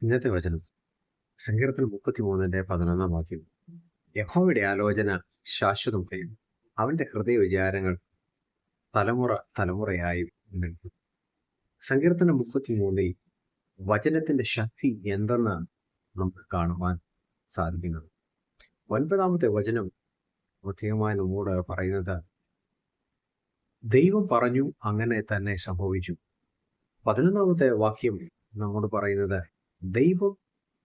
ഇന്നത്തെ വചനം സങ്കീർത്തനം 33:11 യഹോവയുടെ ആലോചന ശാശ്വതം, അവന്റെ ഹൃദയ വിചാരങ്ങൾ തലമുറ തലമുറയായി നിൽക്കും. സങ്കീർത്തനം 33 വചനത്തിന്റെ ശക്തി എന്തെന്ന് നമുക്ക് കാണുവാൻ സാധിക്കുന്നത്. 9-ാമത്തെ വചനം പ്രത്യേകമായി നമ്മോട് പറയുന്നത്, ദൈവം പറഞ്ഞു, അങ്ങനെ തന്നെ സംഭവിച്ചു. 11-ാമത്തെ വാക്യം നമ്മോട് പറയുന്നത്, ദൈവം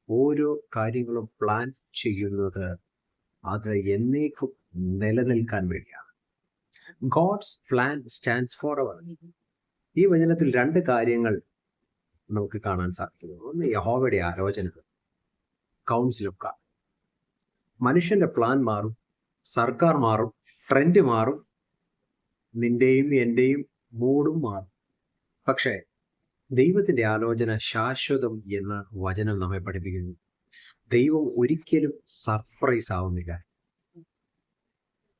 ഓരോ കാര്യങ്ങളും പ്ലാൻ ചെയ്യുന്നത് അത് എന്നേക്കും നിലനിൽക്കാൻ വേണ്ടിയാണ്. God's plan stands for ever. ഈ വചനത്തിൽ രണ്ട് കാര്യങ്ങൾ നമുക്ക് കാണാൻ സാധിക്കുന്നു. ഒന്ന്, യഹോവയുടെ ആലോചന, കൗൺസിൽ ഓഫ് ഗോഡ്. മനുഷ്യന്റെ പ്ലാൻ മാറും, സർക്കാർ മാറും, ട്രെൻഡ് മാറും, നിന്റെയും എന്റെയും മൂടും മാറും. പക്ഷേ ദൈവത്തിന്റെ ആലോചന ശാശ്വതം എന്ന് വചനം നമ്മെ പഠിപ്പിക്കുന്നു. ദൈവം ഒരിക്കലും സർപ്രൈസ് ആവുന്നില്ല.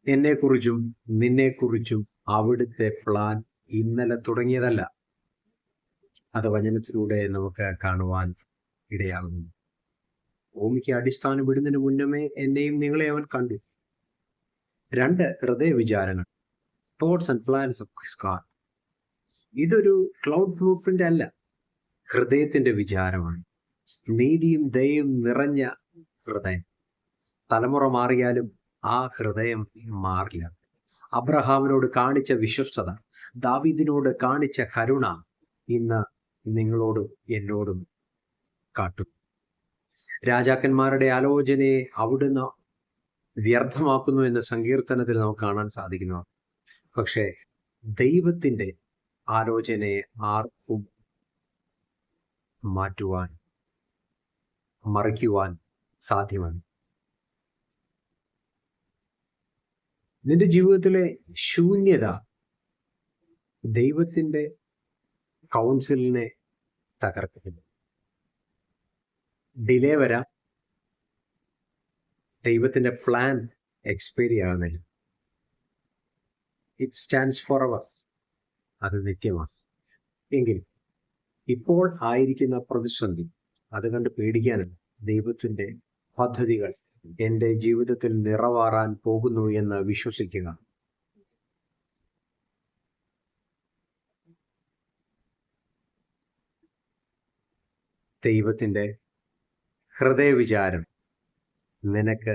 എന്നെക്കുറിച്ചും നിന്നെക്കുറിച്ചും അവിടുത്തെ പ്ലാൻ ഇന്നലെ തുടങ്ങിയതല്ല. അത് വചനത്തിലൂടെ നമുക്ക് കാണുവാൻ ഇടയാകുന്നു. ഭൂമിക്ക് അടിസ്ഥാനം ഇടുന്നതിന് മുന്നമേ എന്നെയും നിങ്ങളെ അവൻ കണ്ടു. 2, ഹൃദയ വിചാരങ്ങൾ, thoughts and plans of his God. ഇതൊരു ക്ലൗഡ് ബ്ലൂ പ്രിന്റ് അല്ല, ഹൃദയത്തിന്റെ വിചാരമാണ്. നീതിയും ദയയും നിറഞ്ഞ ഹൃദയം. തലമുറ മാറിയാലും ആ ഹൃദയം മാറില്ല. അബ്രഹാമിനോട് കാണിച്ച വിശ്വസ്തത, ദാവീദിനോട് കാണിച്ച കരുണ ഇന്ന് നിങ്ങളോടും എന്നോടും കാട്ടും. രാജാക്കന്മാരുടെ ആലോചനയെ അവിടുന്ന് വ്യർത്ഥമാക്കുന്നു എന്ന് സങ്കീർത്തനത്തിൽ നമുക്ക് കാണാൻ സാധിക്കുന്നു. പക്ഷേ ദൈവത്തിന്റെ ആലോചനയെ ആർക്കും മാറ്റുവാൻ, മറിക്കുവാൻ സാധ്യമല്ല. നിന്റെ ജീവിതത്തിലെ ശൂന്യത ദൈവത്തിന്റെ കൗൺസിലിനെ തകർക്കുന്നു. ഡിലേ വരാം, ദൈവത്തിന്റെ പ്ലാൻ എക്സ്പയറി ആകുന്നില്ല. It stands for ever. അത് നിത്യമാണ്. എങ്കിൽ ഇപ്പോൾ ആയിരിക്കുന്ന പ്രതിസന്ധി അത് കണ്ട് പേടിക്കാനല്ല. ദൈവത്തിന്റെ പദ്ധതികൾ എൻ്റെ ജീവിതത്തിൽ നിറവേറാൻ പോകുന്നു എന്ന് വിശ്വസിക്കുക. ദൈവത്തിന്റെ ഹൃദയ വിചാരം നിനക്ക്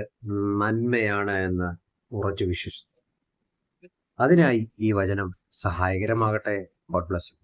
നന്മയാണ് എന്ന് ഉറച്ചു വിശ്വസിക്കും. അതിനായി ഈ വചനം സഹായകരമാകട്ടെ. God bless you.